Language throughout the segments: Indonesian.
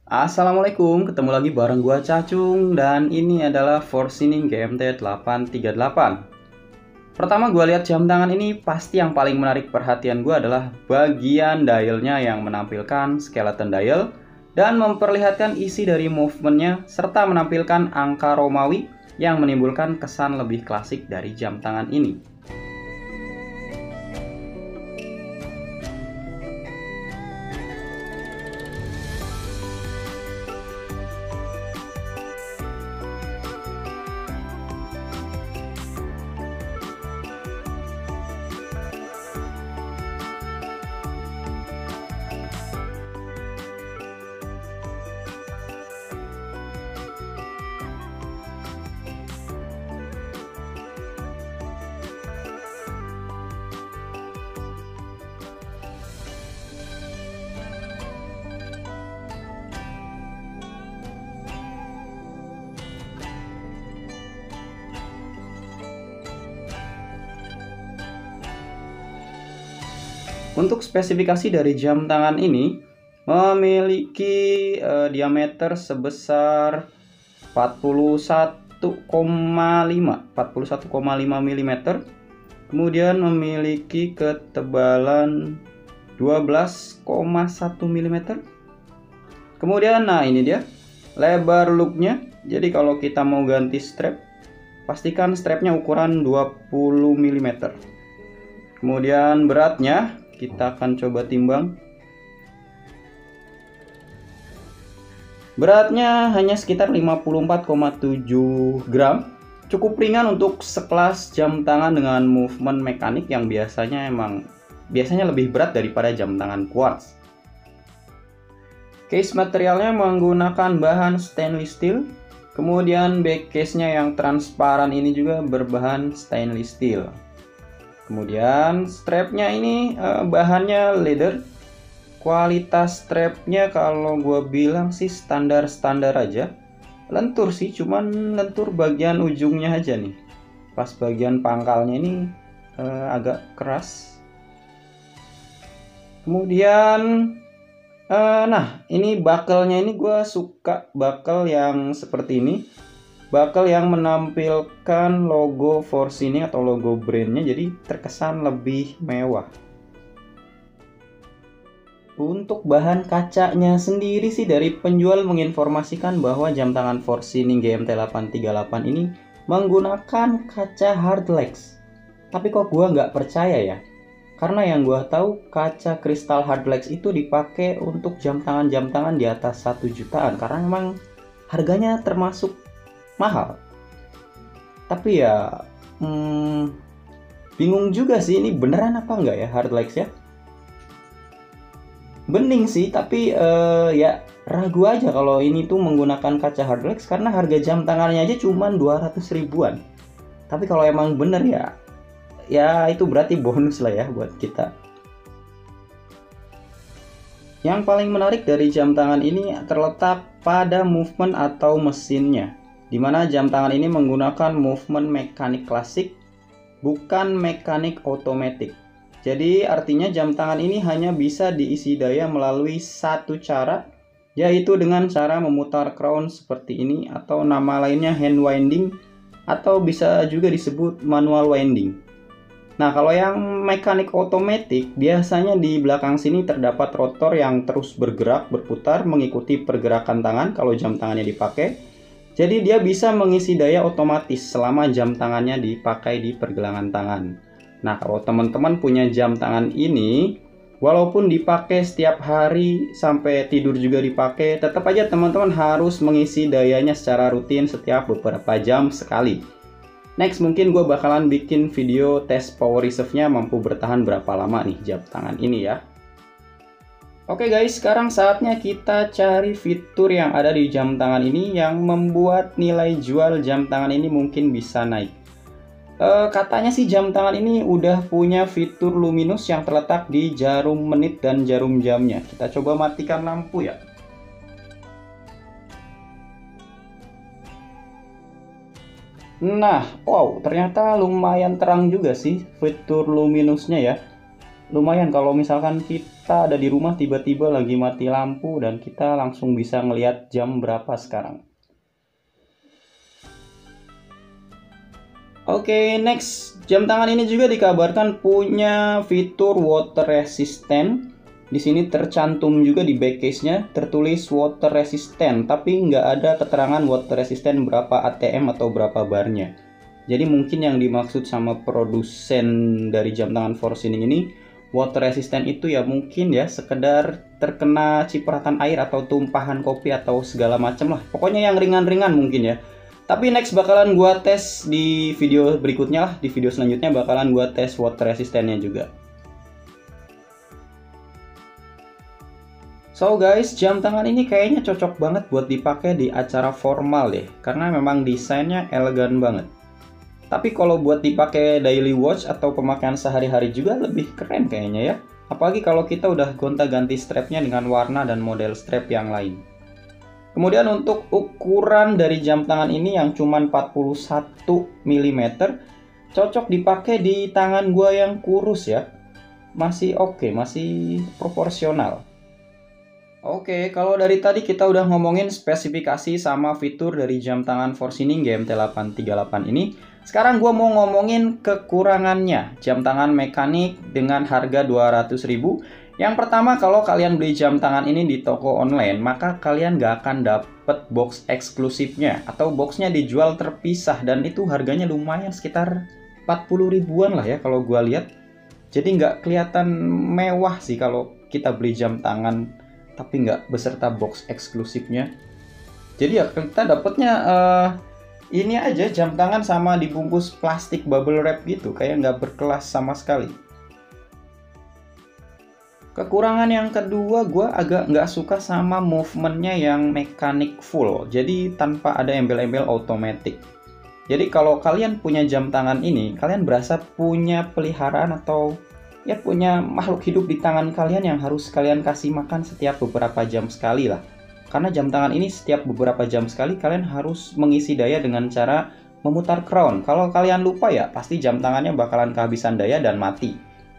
Assalamualaikum, ketemu lagi bareng gua Cacung dan ini adalah Forsining GMT 838. Pertama gua lihat jam tangan ini, pasti yang paling menarik perhatian gua adalah bagian dialnya yang menampilkan skeleton dial dan memperlihatkan isi dari movementnya serta menampilkan angka Romawi yang menimbulkan kesan lebih klasik dari jam tangan ini. Untuk spesifikasi dari jam tangan ini memiliki diameter sebesar 41,5 mm, kemudian memiliki ketebalan 12,1 mm. Kemudian nah ini dia lebar loopnya. Jadi kalau kita mau ganti strap, pastikan strapnya ukuran 20 mm. Kemudian beratnya kita akan coba timbang. Beratnya hanya sekitar 54,7 gram. Cukup ringan untuk sekelas jam tangan dengan movement mekanik yang biasanya lebih berat daripada jam tangan quartz. Case materialnya menggunakan bahan stainless steel. Kemudian back case-nya yang transparan ini juga berbahan stainless steel. Kemudian strapnya ini bahannya leather. Kualitas strapnya kalau gue bilang sih standar-standar aja. Lentur sih, cuman lentur bagian ujungnya aja nih. Pas bagian pangkalnya ini agak keras. Kemudian nah ini buckle-nya ini gue suka buckle yang seperti ini. Buckle yang menampilkan logo Forsining atau logo brandnya, jadi terkesan lebih mewah. Untuk bahan kacanya sendiri sih dari penjual menginformasikan bahwa jam tangan Forsining GMT 838 ini menggunakan kaca Hardlex. Tapi kok gua nggak percaya ya? Karena yang gua tahu kaca kristal Hardlex itu dipakai untuk jam tangan di atas 1 jutaan karena memang harganya termasuk mahal. Tapi ya bingung juga sih ini beneran apa enggak ya Hardlex ya. Bening sih, tapi ya ragu aja kalau ini tuh menggunakan kaca Hardlex karena harga jam tangannya aja cuman 200 ribuan. Tapi kalau emang bener ya itu berarti bonus lah ya buat kita. Yang paling menarik dari jam tangan ini terletak pada movement atau mesinnya, di mana jam tangan ini menggunakan movement mekanik klasik, bukan mekanik otomatis. Jadi artinya jam tangan ini hanya bisa diisi daya melalui satu cara, yaitu dengan cara memutar crown seperti ini, atau nama lainnya hand winding, atau bisa juga disebut manual winding. Nah, kalau yang mekanik otomatis, biasanya di belakang sini terdapat rotor yang terus bergerak, berputar, mengikuti pergerakan tangan kalau jam tangannya dipakai. Jadi dia bisa mengisi daya otomatis selama jam tangannya dipakai di pergelangan tangan. Nah, kalau teman-teman punya jam tangan ini, walaupun dipakai setiap hari sampai tidur juga dipakai, tetap aja teman-teman harus mengisi dayanya secara rutin setiap beberapa jam sekali. Next, mungkin gue bakalan bikin video tes power reserve-nya mampu bertahan berapa lama nih jam tangan ini ya. Oke guys, sekarang saatnya kita cari fitur yang ada di jam tangan ini yang membuat nilai jual jam tangan ini mungkin bisa naik. Katanya sih jam tangan ini udah punya fitur luminous yang terletak di jarum menit dan jarum jamnya. Kita coba matikan lampu ya. Nah, wow, ternyata lumayan terang juga sih fitur luminousnya ya. lumayan kalau misalkan kita ada di rumah tiba-tiba lagi mati lampu dan kita langsung bisa ngelihat jam berapa sekarang. Oke, next. Jam tangan ini juga dikabarkan punya fitur water resistant. Di sini tercantum juga di back case-nya tertulis water resistant, tapi nggak ada keterangan water resistant berapa ATM atau berapa barnya. Jadi mungkin yang dimaksud sama produsen dari jam tangan Forsining ini, water resistant itu ya mungkin ya sekedar terkena cipratan air atau tumpahan kopi atau segala macam lah. Pokoknya yang ringan-ringan mungkin ya. Tapi next bakalan gua tes di video berikutnya lah, di video selanjutnya bakalan gua tes water resistance-nya juga. So guys, jam tangan ini kayaknya cocok banget buat dipakai di acara formal deh, karena memang desainnya elegan banget. Tapi kalau buat dipakai daily watch atau pemakaian sehari-hari juga lebih keren kayaknya ya. Apalagi kalau kita udah gonta-ganti strapnya dengan warna dan model strap yang lain. Kemudian untuk ukuran dari jam tangan ini yang cuma 41 mm, cocok dipakai di tangan gua yang kurus ya. Masih oke, masih proporsional. Oke, kalau dari tadi kita udah ngomongin spesifikasi sama fitur dari jam tangan Forsining GMT838 ini. Sekarang gua mau ngomongin kekurangannya jam tangan mekanik dengan harga 200.000. Yang pertama, kalau kalian beli jam tangan ini di toko online, maka kalian gak akan dapet box eksklusifnya atau boxnya dijual terpisah dan itu harganya lumayan sekitar 40 ribuan lah ya kalau gua lihat. Jadi nggak kelihatan mewah sih kalau kita beli jam tangan tapi nggak beserta box eksklusifnya. Jadi ya kita dapetnya ini aja jam tangan sama dibungkus plastik bubble wrap gitu, kayak nggak berkelas sama sekali. Kekurangan yang kedua, gue agak nggak suka sama movementnya yang mekanik full, jadi tanpa ada embel-embel otomatis. Jadi kalau kalian punya jam tangan ini, kalian berasa punya peliharaan atau ya punya makhluk hidup di tangan kalian yang harus kalian kasih makan setiap beberapa jam sekali lah. Karena jam tangan ini setiap beberapa jam sekali kalian harus mengisi daya dengan cara memutar crown. Kalau kalian lupa ya pasti jam tangannya bakalan kehabisan daya dan mati.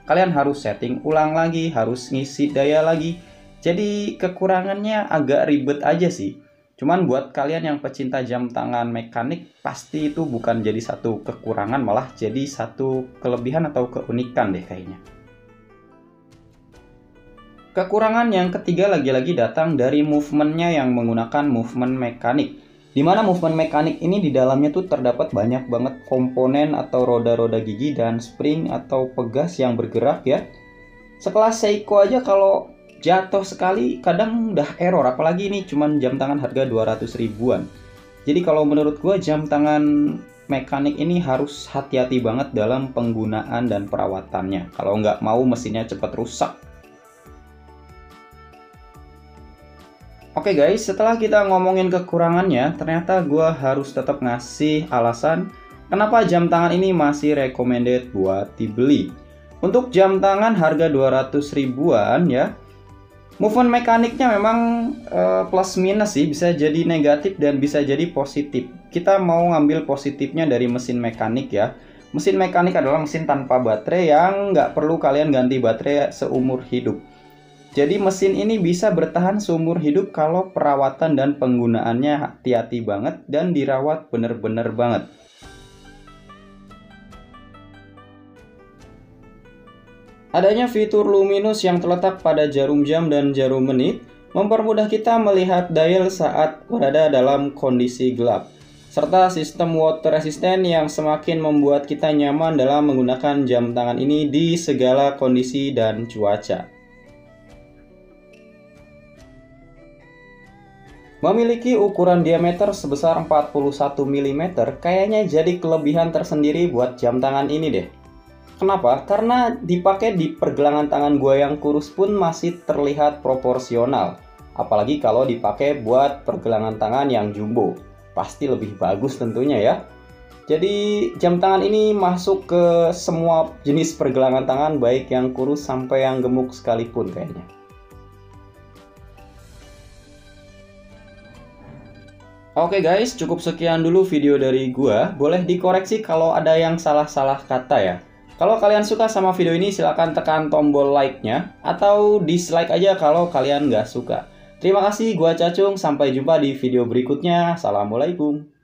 Kalian harus setting ulang lagi, harus ngisi daya lagi. Jadi kekurangannya agak ribet aja sih. Cuman buat kalian yang pecinta jam tangan mekanik, pasti itu bukan jadi satu kekurangan, malah jadi satu kelebihan atau keunikan deh kayaknya. Kekurangan yang ketiga lagi-lagi datang dari movementnya yang menggunakan movement mekanik. Dimana movement mekanik ini di dalamnya tuh terdapat banyak banget komponen atau roda-roda gigi dan spring atau pegas yang bergerak ya. Sekelas Seiko aja kalau jatuh sekali kadang udah error, apalagi ini cuman jam tangan harga 200 ribuan. Jadi kalau menurut gue jam tangan mekanik ini harus hati-hati banget dalam penggunaan dan perawatannya. Kalau nggak mau mesinnya cepat rusak. Oke guys, setelah kita ngomongin kekurangannya, ternyata gue harus tetap ngasih alasan kenapa jam tangan ini masih recommended buat dibeli. Untuk jam tangan harga 200 ribuan ya, movement mekaniknya memang plus minus sih, bisa jadi negatif dan bisa jadi positif. Kita mau ngambil positifnya dari mesin mekanik ya. Mesin mekanik adalah mesin tanpa baterai yang nggak perlu kalian ganti baterai seumur hidup. Jadi mesin ini bisa bertahan seumur hidup kalau perawatan dan penggunaannya hati-hati banget dan dirawat bener-bener banget. Adanya fitur luminous yang terletak pada jarum jam dan jarum menit mempermudah kita melihat dial saat berada dalam kondisi gelap. Serta sistem water resistant yang semakin membuat kita nyaman dalam menggunakan jam tangan ini di segala kondisi dan cuaca. Memiliki ukuran diameter sebesar 41 mm kayaknya jadi kelebihan tersendiri buat jam tangan ini deh. Kenapa? Karena dipakai di pergelangan tangan gue yang kurus pun masih terlihat proporsional. Apalagi kalau dipakai buat pergelangan tangan yang jumbo. Pasti lebih bagus tentunya ya. Jadi jam tangan ini masuk ke semua jenis pergelangan tangan, baik yang kurus sampai yang gemuk sekalipun kayaknya. Oke guys, cukup sekian dulu video dari gua. Boleh dikoreksi kalau ada yang salah-salah kata ya. Kalau kalian suka sama video ini, silahkan tekan tombol like-nya, atau dislike aja kalau kalian nggak suka. Terima kasih, gua Cacung. Sampai jumpa di video berikutnya. Assalamualaikum.